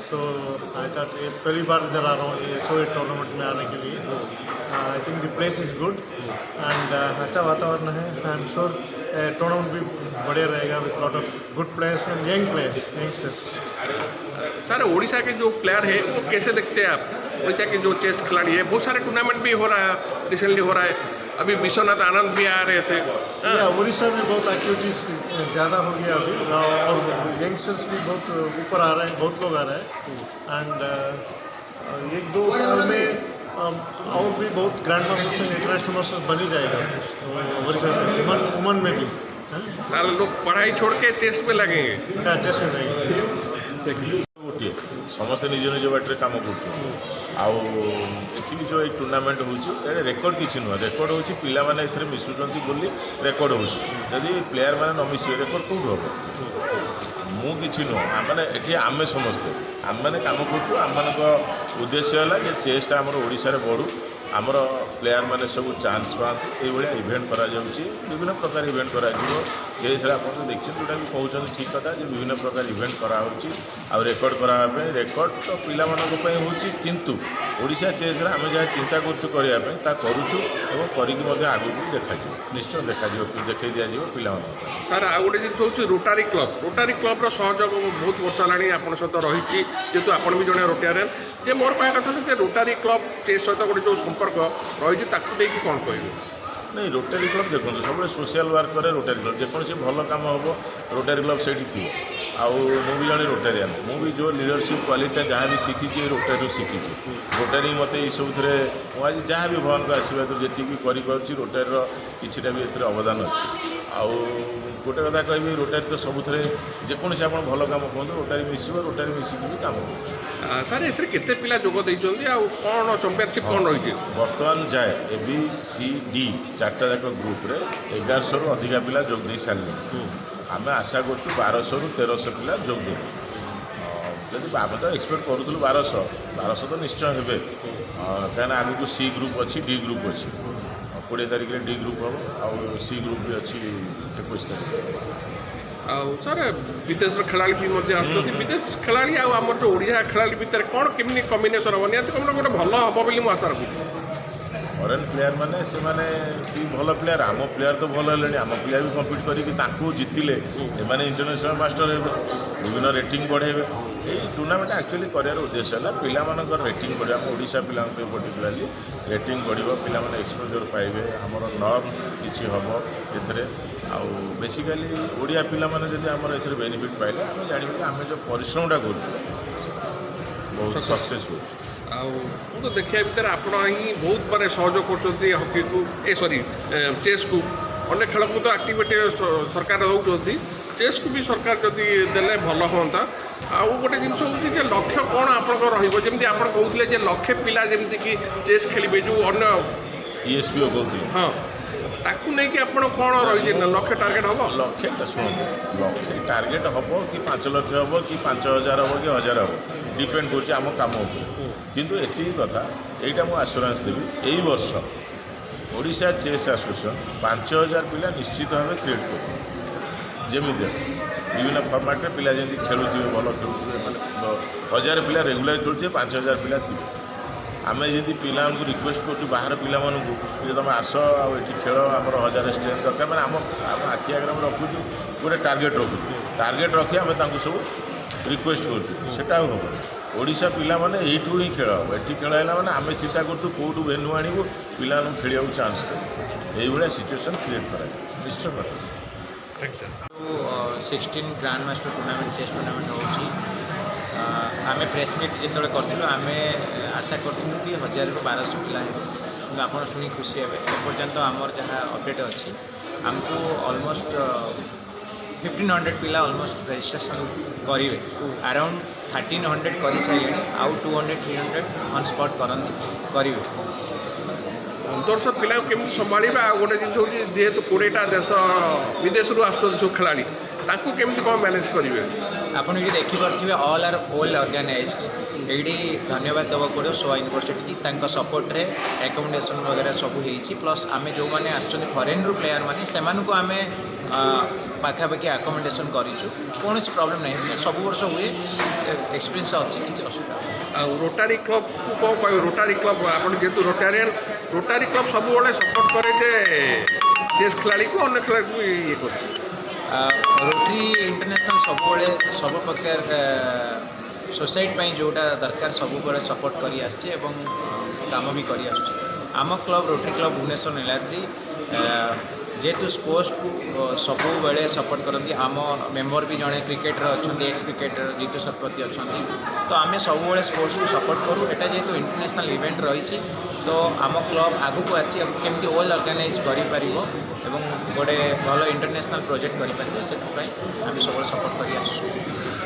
So I thought ये पहली बार इधर आ रहा हूँ ये SOA टूर्नामेंट में आने के लिए. I think the place is good and अच्छा वातावरण है. आई एम श्योर टूर्नामेंट भी बढ़िया रहेगा with lot of good players and young players youngsters. Sir Orissa के जो प्लेयर है वो कैसे देखते हैं आप? उड़ीसा के जो चेस खिलाड़ी है बहुत सारे टूर्नामेंट भी हो रहा है, रिसेंटली हो रहा है. अभी विश्वनाथ आनंद भी आ रहे थे. उड़ीसा में बहुत एक्टिविटीज़ ज़्यादा हो गया अभी और यंगस्टर्स भी बहुत ऊपर आ रहे हैं, बहुत लोग आ रहे हैं. एंड 1-2 साल में और भी बहुत grand masters and international masters बन ही जाएगा उड़ीसा से. उमन में भी लोग पढ़ाई छोड़ के चेस में लगेंगे. चेस में लगेंगे. गोटे समस्ते निज निज बाटे कम कर जो ये टूर्नामेंट हो रेकर्ड किसी नुह. रेकर्ड हो पिला माने एथरे मिसुचंती बोली रेकर्ड हो. जदि प्लेयर माने न मिसिबे रेकर्ड कौट हम मु किसी नुह. मैंने ये आम समस्ते आम मैंने कम कर उद्देश्य है कि चेसटा आम ओडिशा बढ़ू. आमर प्लेयर मैंने सब चान्स पाते ये इवेंट करा विभिन्न प्रकार इवेंट करा चेस आप देखते जोटा भी कहते ठीक कथा विभिन्न प्रकार इवेंट करा रेकर्ड करापे. रेकर्ड तो पिला होची किंतु ओडिशा चेस आम जहाँ चिंता करूँ करके आगू देखा निश्चय देखा देखा दि पिला. सर आ गोटे जिन हूँ रोटारी क्लब सहयोग बहुत वर्ष है आप सहित रही जेहतु आप भी जड़े रोटारियन जे मोर कह कथा रोटारी क्लब चेस सहित गोटे जो संपर्क रही कौन कह नहीं रोटारी क्लब देखो सब सोशल वर्क करे रोटारी क्लब जेकोसी भल कम हम रोटारी क्लब से थी. भी जड़े रोटारियन भी जो लीडरशिप क्वालिटी जहाँ भी शिखी रोटारी शिखी. रोटारी मत सब आज जहाँ भी भगवान को आशीर्वाद जी कर रोटारी किसी भी ए अवदान अच्छी. गोटे कथा कहि रोटारी तो सब जेकोसी आप भल कम कहते रोटारी मिस रोटारी मिसिकी भी कम कर. सर एते पिला जोग देइछन्ती आ कौन चैंपियनशिप कौन रही बर्तमान जाए ABCD 4टा जाक ग्रुप रे 1100 रु अधिका पिला जोग दे सारे. आम आशा करूँ 1200 रु 1300 पिला जोग दे. जदि आम तो एक्सपेक्ट करूँ 1200 तो निश्चय हे कहीं आगे को C ग्रुप अच्छी D ग्रुप अच्छी 20 तारिख में D ग्रुप हम आ C ग्रुप भी अच्छी 21 तारिख. सर विदेश खिलाड़ी भी विदेश खिलाड़ी आम जो ओडिया खिलाड़ी भितर कौन केमनी कम्बिनेसन हम निहत कम गोटे भल हम बोली मुझे आशा रखुच्छी. फरेन प्लेयर मैंने से भल प्लेयर आम प्लेयर तो भल है आम पिला भी कम्पिट करके जितिले एमाने इंटरनेशनल मास्टर हे विभिन्न रेटिंग बढ़ेबे. ये टूर्नामेंट एक्चुअली करार उद्देश्य है पिलामानकर रेटिंग बढ़े. आम ओडिशा पिला पर्टिकुलाली रेटिंग बढ़ो पिला एक्सपोजर पाइबे आमर नर्म किसी हम ए बेसिकाली ओडिया पिला माने जदि आमर ए बेनिफिट पाइले आम जान आम जो परिश्रमटा कर बहुत सक्सेस हो. तो देखिए भितर आप ही बहुत माने सहयोग कर हॉकी को सॉरी चेस को अन्य खेल को तो एक्टिविटी सरकार दौरान चेस को भी सरकार जदि देले भल हाँ. आउ गोटे जिन हूँ लक्ष्य कौन आपंकर रही आप कहते लक्षे पिला जमी कि चेस खेलेंगे जो अन्य ESPO कहते हाँ ताकू नहीं कि आप कौन रही लक्ष्य टार्गेट हम लक्ष्य शुण लक्ष्य टार्गेट हम कि 5 लाख हम कि 5000 हम कि 1000 हम डिपेंड कर आम कम किंतु एति कथा यहीटा मुझे आश्योरेंस देवी यही वर्ष ओडिशा चेस एसोसिएशन 5000 पिला निश्चित भाव क्रिएट कर जमी विभिन्न फर्माट पिला जमी खेलुवे भल खेलुवे मैंने 1000 पिला रेगुलर खेलुवे 5000 पिला थे. आम जमी पिला रिक्वेस्ट करूँ बाहर पिला तुम आस आठ खेल आम 1000 स्ट्रेंथ दरकार मैंने आम आखि आगे रखुँ गोटे टार्गेट रखुँ टार्गेट रखी आम सब रिक्वेस्ट करा हम ओडिशा पिला माने यू ही खेल हम ये खेल है मैंने आम चिंता करूँ कौटू भेन्यू आणु पिला खेल चान्स ये सिचुएसन क्रिएट कर निश्चय कर. 16 grand master tournament chess tournament हो आम प्रेस मीट जो करूँ आम आशा करूँ कि 1000 ରୁ 1200 पिला कि आप शुणी खुशी हे एपर्यंत आमर जहाँ अपडेट अच्छी आमको ऑलमोस्ट 1500 पिला ऑलमोस्ट रजिस्ट्रेशन करेंगे. अराउंड 1300 कर सारे आउ 200-300 ऑन स्पॉट करेंगे. 1500 पिला केमती संभाड़ा गोटे जिन हूँ जेहेतु 20टा देश विदेश सब खिलाड़ी केमती कौन मैनेज करेंगे आपन ये देखिपे ऑल आर वेल ऑर्गेनाइज्ड. ये धन्यवाद देवा पड़ो सोआ यूनिवर्सिटी की सपोर्ट रे एकोमोडेशन वगैरह सब हो प्लस आम जो मैंने आसछन फॉरेन रु प्लेयर माने सेमानकु आमे ପାଖାପାଖି ଆକୋମୋଡେସନ୍ କରିଛୁ କୌଣସି ପ୍ରୋବ୍ଲେମ୍ ନାହିଁ ସବୁ ବର୍ଷ ହୁଏ ଏକ୍ସପିରିଏନ୍ସ ଅଛି କିଛି ଅସୁବିଧା ଆଉ ରୋଟାରୀ କ୍ଲବକୁ କ'ଣ କହିବେ ରୋଟାରୀ କ୍ଲବ୍ ଆପଣ ଯେହେତୁ ରୋଟାରିଆନ୍ ରୋଟାରୀ କ୍ଲବ୍ ସବୁବେଳେ ସପୋର୍ଟ କରେ ଯେ ଚେସ୍ ଖେଳାଳିକୁ ଅନ୍ୟ ଖେଳାଳିକୁ ଇଏ କରୁଛି ରୋଟରୀ ଇଣ୍ଟରନ୍ୟାସନାଲ୍ ସବୁବେଳେ ସବୁ ପ୍ରକାର सोसाइटी ପାଇଁ जोटा दरकार सबुबले सपोर्ट करी आसछि एवं काम भी करी आसछि आम club Rotary club Bhubaneswar Niladri जेहेतु स्पोर्ट्स को सबु बेले सपोर्ट करती आम मेंबर भी जड़े क्रिकेटर अच्छा एक्स क्रिकेटर जीतू शतपथी अच्छा तो आम सब स्पोर्ट्स को सपोर्ट करूँ यहाँ जेहेतु इंटरनेशनल इवेंट रही तो आम क्लब आगु को आसी केमती वेल ऑर्गेनाइज कर गोटे भल इंटरनेशनल प्रोजेक्ट करें से सब सपोर्ट कर